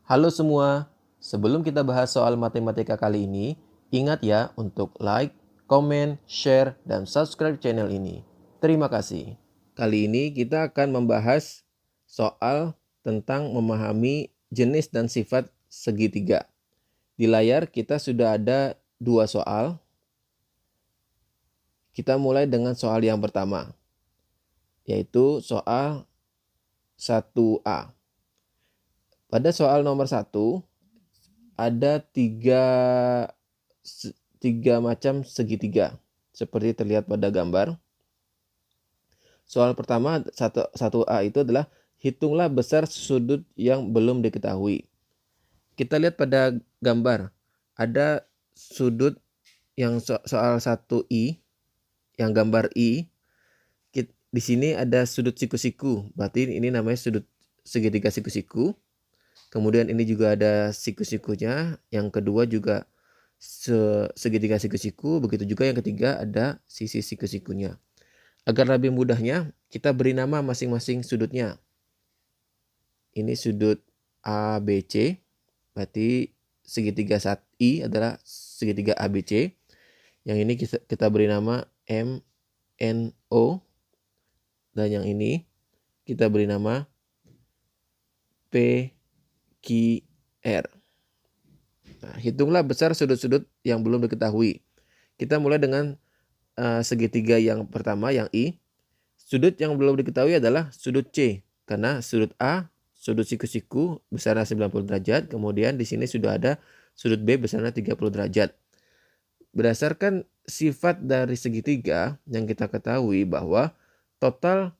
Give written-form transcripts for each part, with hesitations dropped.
Halo semua, sebelum kita bahas soal matematika kali ini, ingat ya untuk like, komen, share, dan subscribe channel ini. Terima kasih. Kali ini kita akan membahas soal tentang memahami jenis dan sifat segitiga. Di layar kita sudah ada dua soal. Kita mulai dengan soal yang pertama, yaitu soal 1A. Pada soal nomor 1, ada tiga macam segitiga seperti terlihat pada gambar. Soal pertama 1A itu adalah hitunglah besar sudut yang belum diketahui. Kita lihat pada gambar, ada sudut yang soal 1I, yang gambar I. Di sini ada sudut siku-siku, berarti ini namanya sudut segitiga siku-siku. Kemudian ini juga ada siku-sikunya. Yang kedua juga segitiga siku-siku. Begitu juga yang ketiga ada sisi siku-sikunya. Agar lebih mudahnya kita beri nama masing-masing sudutnya. Ini sudut ABC. Berarti segitiga I adalah segitiga ABC. Yang ini kita beri nama MNO. Dan yang ini kita beri nama PQR. Nah, hitunglah besar sudut-sudut yang belum diketahui. Kita mulai dengan segitiga yang pertama, yang I. Sudut yang belum diketahui adalah sudut C. Karena sudut A, sudut siku-siku besarnya 90 derajat. Kemudian di sini sudah ada sudut B besarnya 30 derajat. Berdasarkan sifat dari segitiga yang kita ketahui bahwa total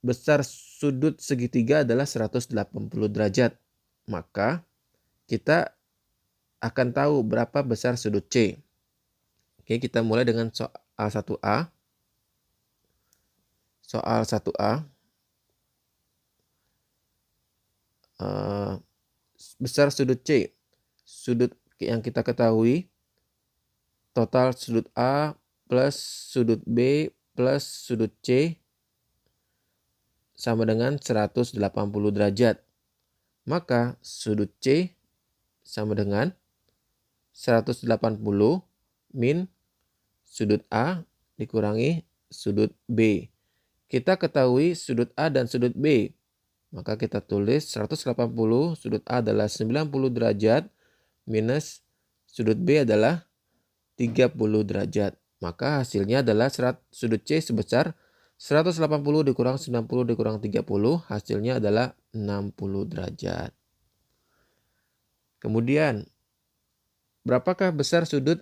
besar sudut segitiga adalah 180 derajat. Maka kita akan tahu berapa besar sudut C. Oke, kita mulai dengan soal 1A. Soal 1A. Besar sudut C. Sudut yang kita ketahui, total sudut A plus sudut B plus sudut C sama dengan 180 derajat. Maka sudut C sama dengan 180 min sudut A dikurangi sudut B. Kita ketahui sudut A dan sudut B. Maka kita tulis 180 sudut A adalah 90 derajat minus sudut B adalah 30 derajat. Maka hasilnya adalah sudut C sebesar 180 dikurang 90 dikurang 30. Hasilnya adalah 60 derajat. Kemudian, berapakah besar sudut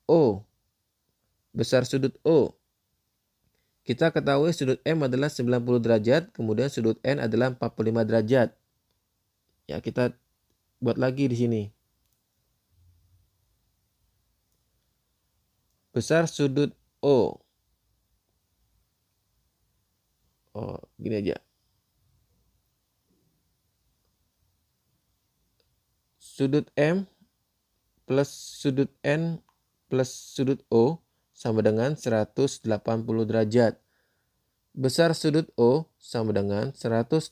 O? Besar sudut O. Kita ketahui sudut M adalah 90 derajat, kemudian sudut N adalah 45 derajat. Ya, kita buat lagi di sini. Besar sudut O. Oh, gini aja. Sudut M plus sudut N plus sudut O sama dengan 180 derajat. Besar sudut O sama dengan 180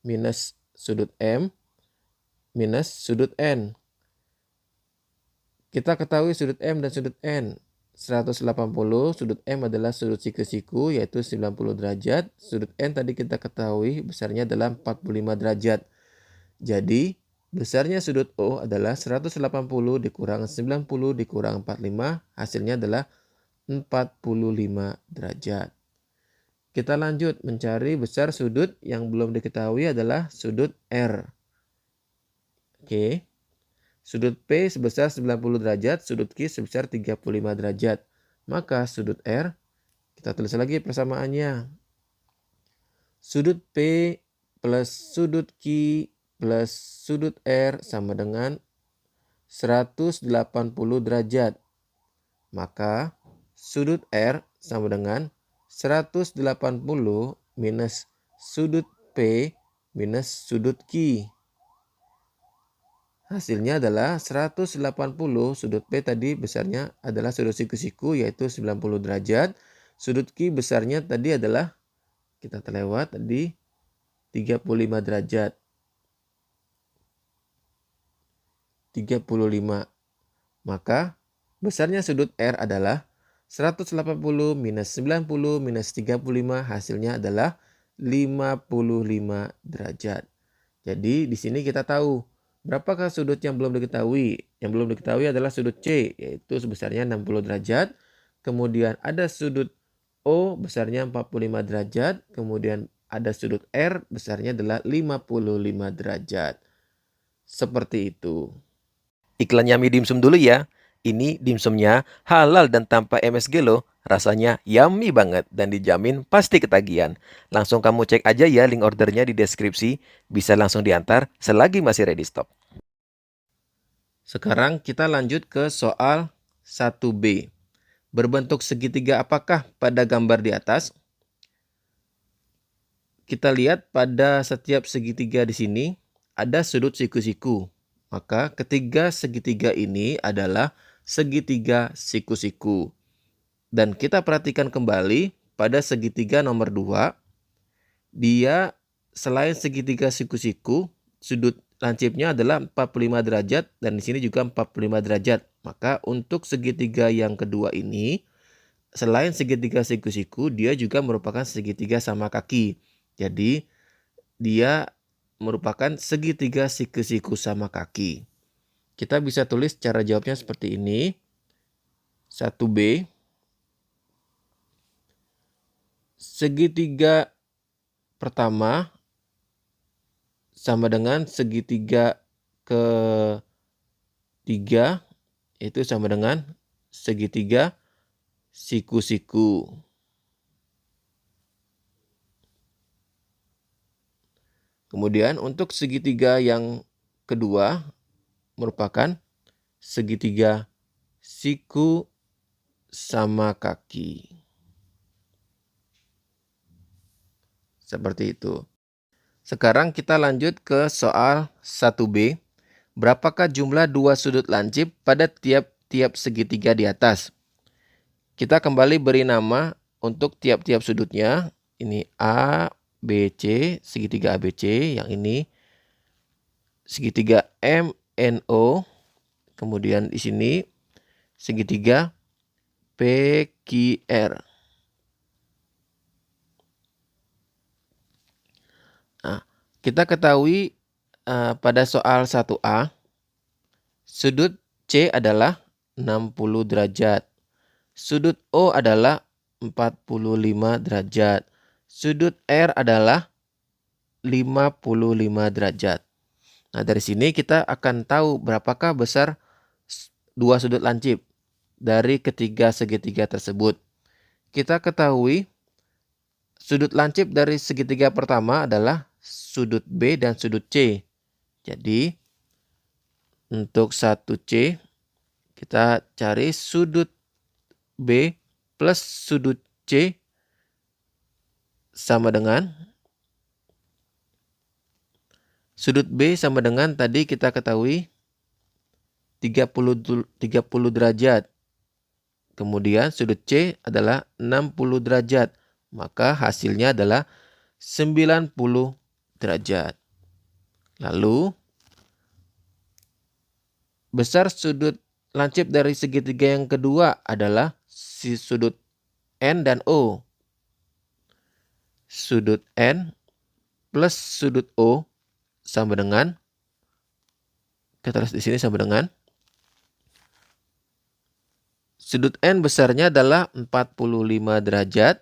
minus sudut M minus sudut N. Kita ketahui sudut M dan sudut N. 180, sudut M adalah sudut siku-siku yaitu 90 derajat. Sudut N tadi kita ketahui besarnya adalah 45 derajat. Jadi besarnya sudut O adalah 180 dikurang 90 dikurang 45. Hasilnya adalah 45 derajat. Kita lanjut mencari besar sudut yang belum diketahui adalah sudut R. Oke. Sudut P sebesar 90 derajat, sudut Q sebesar 35 derajat. Maka sudut R, kita tulis lagi persamaannya. Sudut P plus sudut Q plus sudut R sama dengan 180 derajat. Maka sudut R sama dengan 180 minus sudut P minus sudut Q. Hasilnya adalah 180, sudut P tadi besarnya adalah sudut siku-siku yaitu 90 derajat. Sudut Q besarnya tadi adalah, kita terlewat tadi, 35 derajat. 35. Maka besarnya sudut R adalah 180 minus 90 minus 35, hasilnya adalah 55 derajat. Jadi di sini kita tahu berapakah sudut yang belum diketahui. Yang belum diketahui adalah sudut C, yaitu sebesarnya 60 derajat. Kemudian ada sudut O besarnya 45 derajat. Kemudian ada sudut R besarnya adalah 55 derajat. Seperti itu. Iklan Yummy Dimsum dulu ya. Ini dimsumnya halal dan tanpa MSG loh. Rasanya yummy banget dan dijamin pasti ketagihan. Langsung kamu cek aja ya link ordernya di deskripsi. Bisa langsung diantar selagi masih ready stock. Sekarang kita lanjut ke soal 1B. Berbentuk segitiga apakah pada gambar di atas? Kita lihat pada setiap segitiga di sini ada sudut siku-siku. Maka ketiga segitiga ini adalah segitiga siku-siku. Dan kita perhatikan kembali pada segitiga nomor 2. Dia selain segitiga siku-siku, sudut lancipnya adalah 45 derajat dan di sini juga 45 derajat. Maka untuk segitiga yang kedua ini, selain segitiga siku-siku, dia juga merupakan segitiga sama kaki. Jadi dia merupakan segitiga siku-siku sama kaki. Kita bisa tulis cara jawabnya seperti ini. 1B. Segitiga pertama sama dengan segitiga ketiga, itu sama dengan segitiga siku-siku. Kemudian untuk segitiga yang kedua merupakan segitiga siku sama kaki. Seperti itu. Sekarang kita lanjut ke soal 1B. Berapakah jumlah dua sudut lancip pada tiap-tiap segitiga di atas? Kita kembali beri nama untuk tiap-tiap sudutnya. Ini A, B, C, segitiga ABC. Yang ini segitiga MNO. Kemudian di sini segitiga PQR. Nah, kita ketahui pada soal 1A, sudut C adalah 60 derajat. Sudut O adalah 45 derajat. Sudut R adalah 55 derajat. Nah, dari sini kita akan tahu berapakah besar dua sudut lancip dari ketiga segitiga tersebut. Kita ketahui sudut lancip dari segitiga pertama adalah sudut B dan sudut C. Jadi untuk 1C kita cari sudut B plus sudut C sama dengan sudut B sama dengan tadi kita ketahui 30 derajat. Kemudian sudut C adalah 60 derajat. Maka hasilnya adalah 90 derajat. Lalu besar sudut lancip dari segitiga yang kedua adalah sudut N dan O. Sudut N plus sudut O sama dengan, kita tulis di sini sama dengan, sudut N besarnya adalah 45 derajat.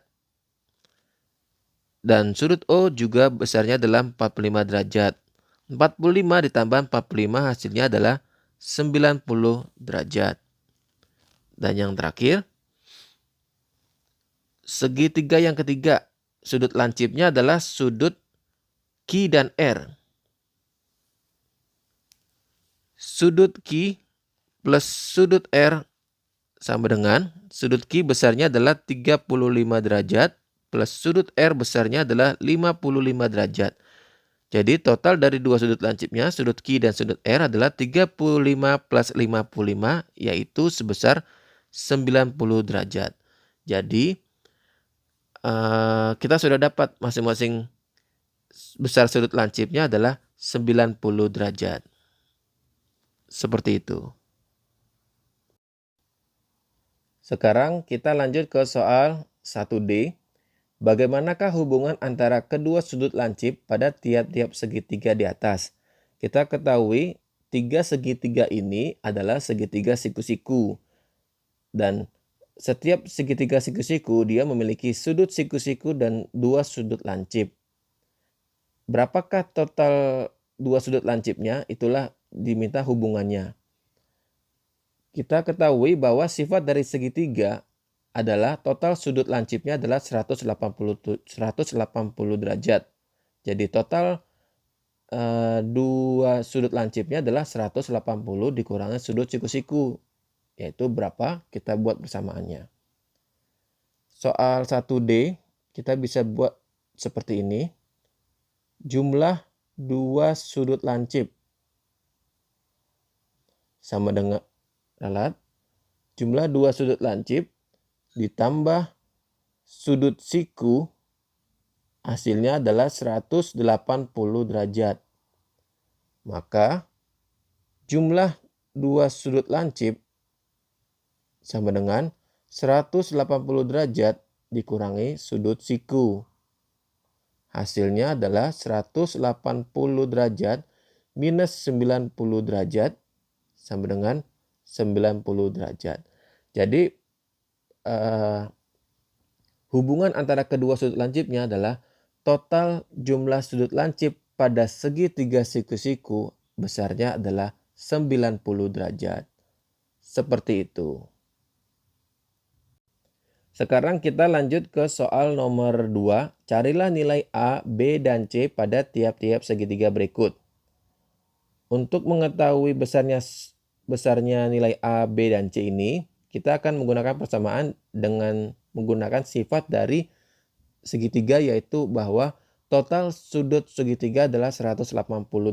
Dan sudut O juga besarnya adalah 45 derajat. 45 ditambah 45 hasilnya adalah 90 derajat. Dan yang terakhir, segitiga yang ketiga, sudut lancipnya adalah sudut Q dan R. Sudut Q plus sudut R sama dengan sudut Q besarnya adalah 35 derajat plus sudut R besarnya adalah 55 derajat. Jadi total dari dua sudut lancipnya, sudut Q dan sudut R adalah 35 plus 55, yaitu sebesar 90 derajat. Jadi kita sudah dapat masing-masing besar sudut lancipnya adalah 90 derajat. Seperti itu. Sekarang kita lanjut ke soal 1D. Bagaimanakah hubungan antara kedua sudut lancip pada tiap-tiap segitiga di atas? Kita ketahui tiga segitiga ini adalah segitiga siku-siku. Dan setiap segitiga siku-siku dia memiliki sudut siku-siku dan dua sudut lancip. Berapakah total dua sudut lancipnya? Itulah diminta hubungannya. Kita ketahui bahwa sifat dari segitiga adalah total sudut lancipnya adalah 180 derajat. Jadi total dua sudut lancipnya adalah 180 dikurangi sudut siku-siku. Yaitu berapa? Kita buat persamaannya. Soal 1D kita bisa buat seperti ini. Jumlah dua sudut lancip sama dengan ralat. Jumlah dua sudut lancip ditambah sudut siku hasilnya adalah 180 derajat. Maka jumlah dua sudut lancip sama dengan 180 derajat dikurangi sudut siku. Hasilnya adalah 180 derajat minus 90 derajat sama dengan 90 derajat. Jadi hubungan antara kedua sudut lancipnya adalah total jumlah sudut lancip pada segitiga siku-siku besarnya adalah 90 derajat. Seperti itu. Sekarang kita lanjut ke soal nomor 2. Carilah nilai A, B, dan C pada tiap-tiap segitiga berikut. Untuk mengetahui besarnya nilai A, B, dan C ini, kita akan menggunakan persamaan dengan menggunakan sifat dari segitiga, yaitu bahwa total sudut segitiga adalah 180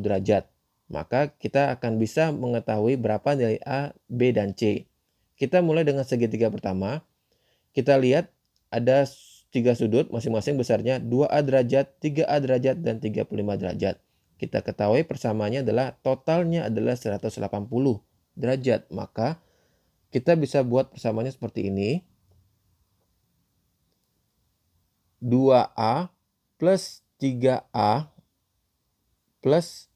derajat. Maka kita akan bisa mengetahui berapa nilai A, B, dan C. Kita mulai dengan segitiga pertama. Kita lihat ada tiga sudut, masing-masing besarnya 2A derajat, 3A derajat, dan 35 derajat. Kita ketahui persamaannya adalah totalnya adalah 180 derajat. Maka kita bisa buat persamaannya seperti ini. 2A plus 3A plus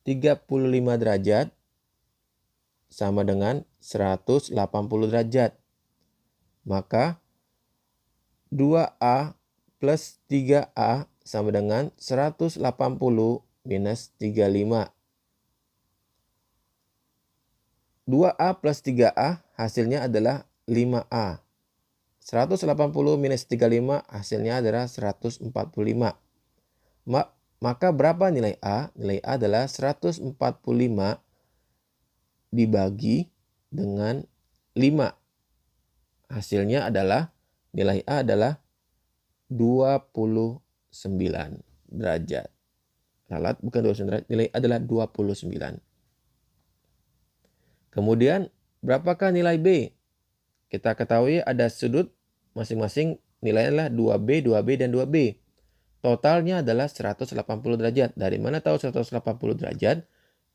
35 derajat sama dengan 180 derajat. Maka 2A plus 3A sama dengan 180 minus 35. 2A plus 3A hasilnya adalah 5A. 180 minus 35 hasilnya adalah 145. Maka berapa nilai A? Nilai A adalah 145 dibagi dengan 5. Hasilnya adalah nilai A adalah 29 derajat. Ralat bukan 29 derajat, nilai A adalah 29. Kemudian berapakah nilai B? Kita ketahui ada sudut masing-masing nilainya adalah 2B, 2B, dan 2B. Totalnya adalah 180 derajat. Dari mana tahu 180 derajat?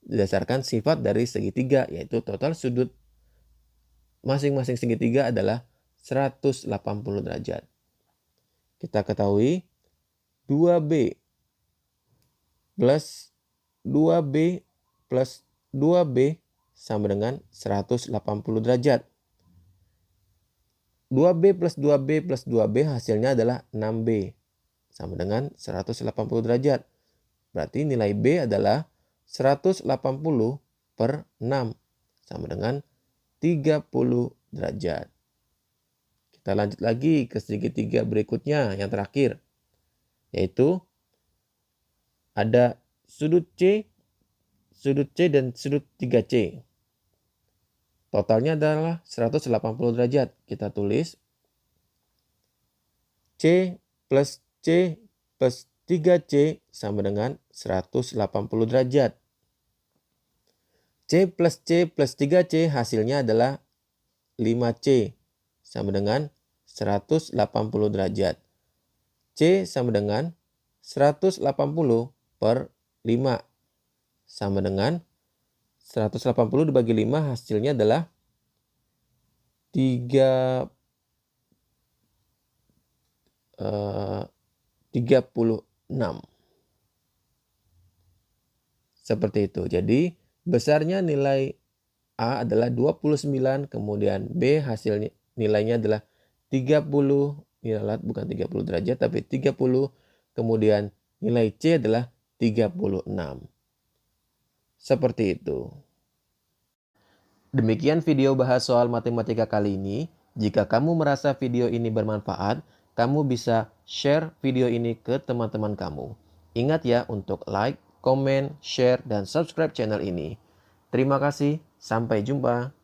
Berdasarkan sifat dari segitiga, yaitu total sudut masing-masing segitiga adalah 180 derajat. Kita ketahui 2B plus 2B plus 2B sama dengan 180 derajat. 2B plus 2B plus 2B hasilnya adalah 6B sama dengan 180 derajat. Berarti nilai B adalah 180 per 6 sama dengan 30 derajat. Kita lanjut lagi ke segitiga berikutnya yang terakhir. Yaitu ada sudut C dan sudut 3C. Totalnya adalah 180 derajat. Kita tulis C plus 3C sama dengan 180 derajat. C plus 3C hasilnya adalah 5C sama dengan 180 derajat. C sama dengan 180 per 5 sama dengan 180 dibagi 5 hasilnya adalah 36. Seperti itu. Jadi besarnya nilai A adalah 29, kemudian B hasilnya nilainya adalah 30, bukan 30 derajat tapi 30, kemudian nilai C adalah 36. Seperti itu. Demikian video bahas soal matematika kali ini. Jika kamu merasa video ini bermanfaat, kamu bisa share video ini ke teman-teman kamu. Ingat ya untuk like, komen, share, dan subscribe channel ini. Terima kasih, sampai jumpa.